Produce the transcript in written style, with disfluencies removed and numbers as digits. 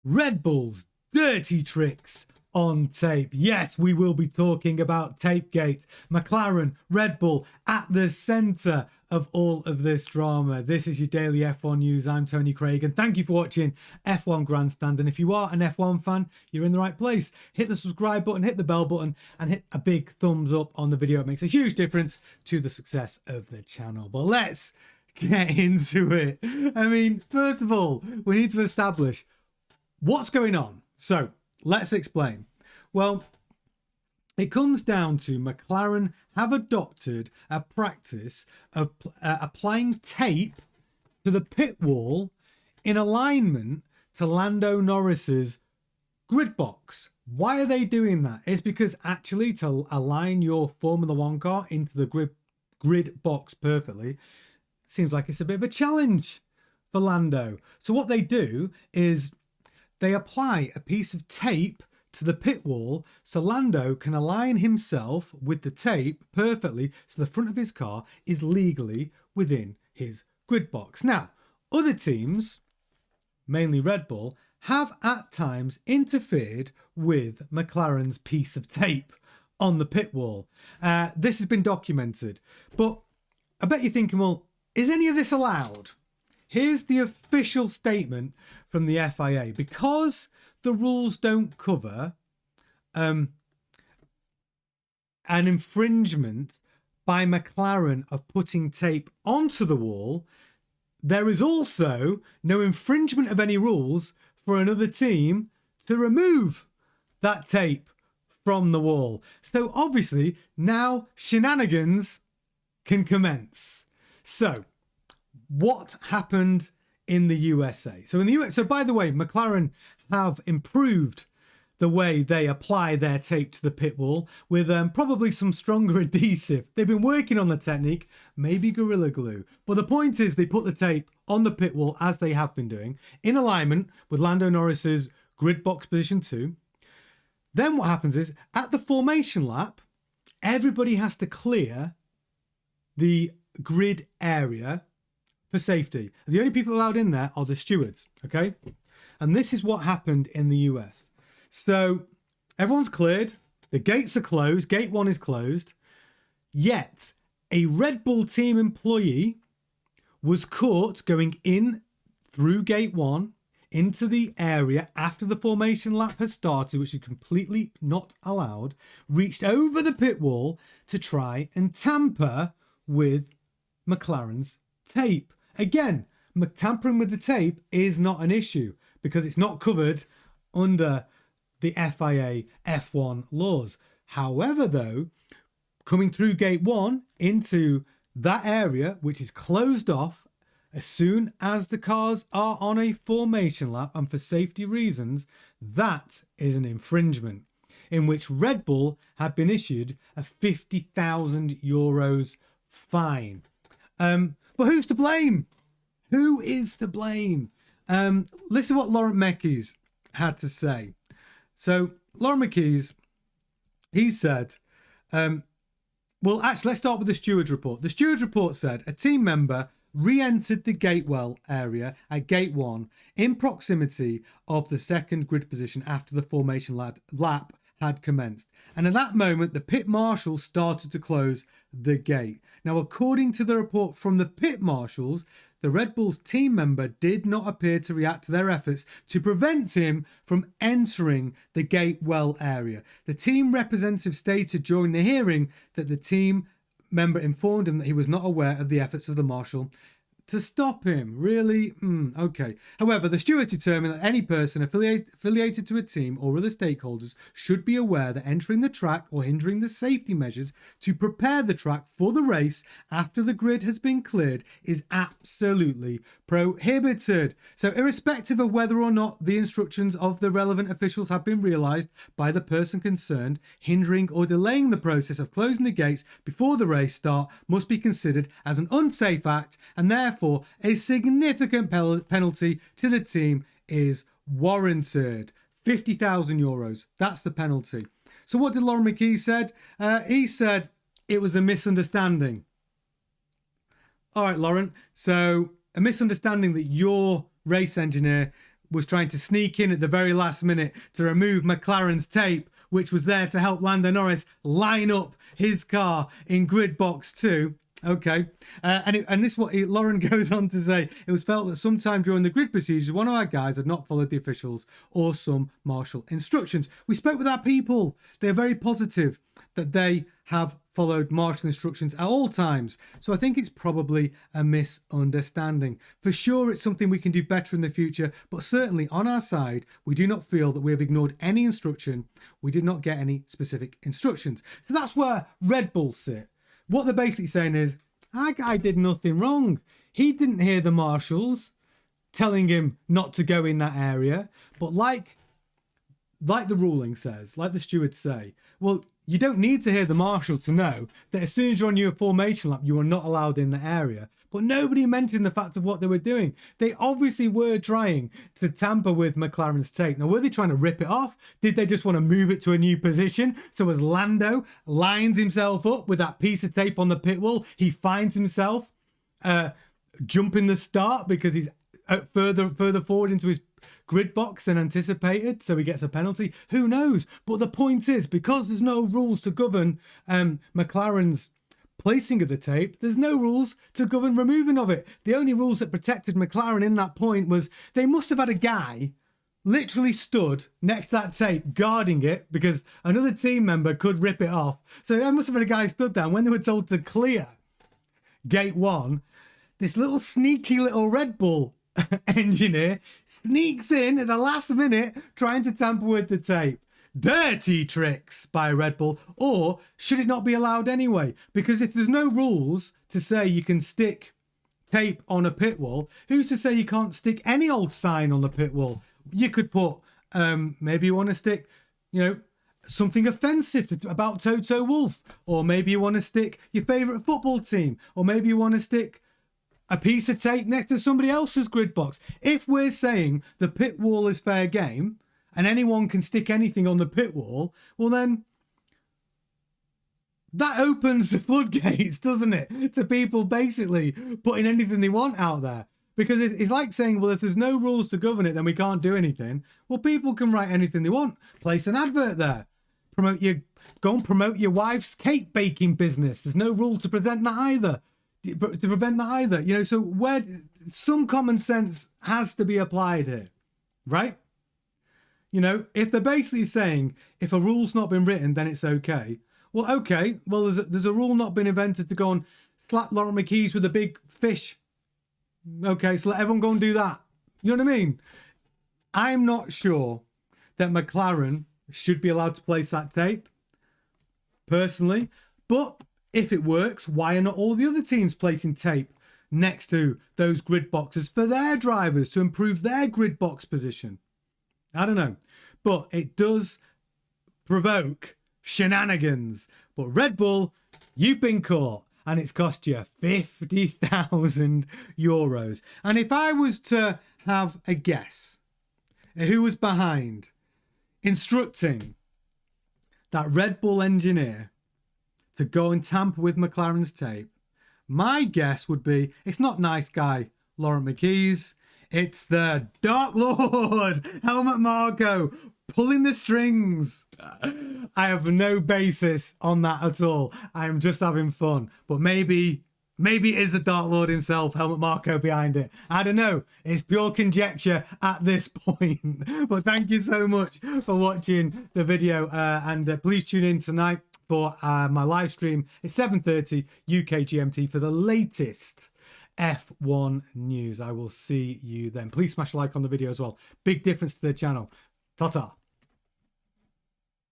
Red Bull's dirty tricks on tape. Yes, we will be talking about Tapegate. McLaren, Red Bull at the centre of all of this drama. This is your daily F1 news. I'm Tony Craig, and thank you for watching F1 Grandstand. And if you are an F1 fan, you're in the right place. Hit the subscribe button, hit the bell button, and hit a big thumbs up on the video. It makes a huge difference to the success of the channel. But let's get into it. I mean, first of all, we need to establish what's going on. So let's explain. Well, it comes down to McLaren have adopted a practice of applying tape to the pit wall in alignment to Lando Norris's grid box. Why are they doing that? It's because actually to align your Formula One car into the grid box perfectly seems like it's a bit of a challenge for Lando. So what they do is they apply a piece of tape to the pit wall so Lando can align himself with the tape perfectly so the front of his car is legally within his grid box. Now, other teams, mainly Red Bull, have at times interfered with McLaren's piece of tape on the pit wall. This has been documented, but I bet you're thinking, well, is any of this allowed? Here's the official statement from the FIA. Because the rules don't cover an infringement by McLaren of putting tape onto the wall, there is also no infringement of any rules for another team to remove that tape from the wall. So obviously now shenanigans can commence. So what happened in the USA? So in the US, so by the way, McLaren have improved the way they apply their tape to the pit wall with probably some stronger adhesive. They've been working on the technique, maybe Gorilla Glue. But the point is they put the tape on the pit wall, as they have been doing, in alignment with Lando Norris's grid box position 2. Then what happens is, at the formation lap, everybody has to clear the grid area for safety. The only people allowed in there are the stewards, okay? And this is what happened in the US. So everyone's cleared, the gates are closed, gate 1 is closed, yet a Red Bull team employee was caught going in through gate 1 into the area after the formation lap has started, which is completely not allowed, reached over the pit wall to try and tamper with McLaren's tape. Again, tampering with the tape is not an issue because it's not covered under the FIA F1 laws. However, though, coming through gate 1 into that area, which is closed off as soon as the cars are on a formation lap and for safety reasons, that is an infringement in which Red Bull have been issued a €50,000 fine. But who's to blame? Who is to blame? Listen to what Laurent Mekies had to say. So Laurent Mekies, he said, well, actually, let's start with the steward's report. The steward's report said a team member re-entered the gatewell area at gate 1 in proximity of the second grid position after the formation lap had commenced. And at that moment, the pit marshal started to close the gate. Now, according to the report from the pit marshals, the Red Bull's team member did not appear to react to their efforts to prevent him from entering the gate well area. The team representative stated during the hearing that the team member informed him that he was not aware of the efforts of the marshal to stop him. Really? Okay. However, the steward determined that any person affiliated to a team or other stakeholders should be aware that entering the track or hindering the safety measures to prepare the track for the race after the grid has been cleared is absolutely prohibited. So irrespective of whether or not the instructions of the relevant officials have been realised by the person concerned, hindering or delaying the process of closing the gates before the race start must be considered as an unsafe act, and therefore a significant penalty to the team is warranted. €50,000. That's the penalty. So what did Laurent Mekies said? He said it was a misunderstanding. All right, Laurent. So a misunderstanding that your race engineer was trying to sneak in at the very last minute to remove McLaren's tape, which was there to help Lando Norris line up his car in grid box 2. Okay, and this is what Lauren goes on to say. It was felt that sometime during the grid procedures, one of our guys had not followed the officials or some marshal instructions. We spoke with our people. They're very positive that they have followed marshal instructions at all times. So I think it's probably a misunderstanding. For sure, it's something we can do better in the future, but certainly on our side, we do not feel that we have ignored any instruction. We did not get any specific instructions. So that's where Red Bull sit. What they're basically saying is, our guy did nothing wrong. He didn't hear the marshals telling him not to go in that area. But like the ruling says, like the stewards say, well, you don't need to hear the marshal to know that as soon as you're on your formation lap, you are not allowed in the area. But nobody mentioned the fact of what they were doing. They obviously were trying to tamper with McLaren's tape. Now, were they trying to rip it off? Did they just want to move it to a new position? So as Lando lines himself up with that piece of tape on the pit wall, he finds himself jumping the start because he's further forward into his grid box than anticipated, so he gets a penalty. Who knows? But the point is, because there's no rules to govern McLaren's placing of the tape, there's no rules to govern removing of it. The only rules that protected McLaren in that point was they must have had a guy literally stood next to that tape guarding it because another team member could rip it off. So there must have been a guy stood there, and when they were told to clear gate 1, this little sneaky little Red Bull engineer sneaks in at the last minute trying to tamper with the tape. Dirty tricks by Red Bull. Or should it not be allowed anyway? Because if there's no rules to say you can stick tape on a pit wall, who's to say you can't stick any old sign on the pit wall? You could put maybe you want to stick, something offensive about Toto Wolff, or maybe you want to stick your favourite football team, or maybe you want to stick a piece of tape next to somebody else's grid box. If we're saying the pit wall is fair game and anyone can stick anything on the pit wall, well then that opens the floodgates, doesn't it, to people basically putting anything they want out there. Because it's like saying, well, if there's no rules to govern it, then we can't do anything. Well, people can write anything they want. Place an advert there. Go and promote your wife's cake baking business. There's no rule to prevent that either. So where some common sense has to be applied here, right? If they're basically saying if a rule's not been written, then it's okay. Well, okay. Well, there's a rule not been invented to go and slap Laurent McKees with a big fish. Okay, so let everyone go and do that. You know what I mean? I'm not sure that McLaren should be allowed to place that tape, personally, but if it works, why are not all the other teams placing tape next to those grid boxes for their drivers to improve their grid box position? I don't know. But it does provoke shenanigans. But Red Bull, you've been caught. And it's cost you €50,000. And if I was to have a guess at who was behind instructing that Red Bull engineer to go and tamper with McLaren's tape, my guess would be it's not nice guy Laurent McKees. It's the Dark Lord, Helmut Marko, pulling the strings. I have no basis on that at all. I am just having fun. But maybe it is the Dark Lord himself, Helmut Marko, behind it. I don't know. It's pure conjecture at this point. But thank you so much for watching the video. And please tune in tonight for my live stream. It's 7:30 UK GMT for the latest F1 news. I will see you then. Please smash a like on the video as well. Big difference to the channel. Ta-ta.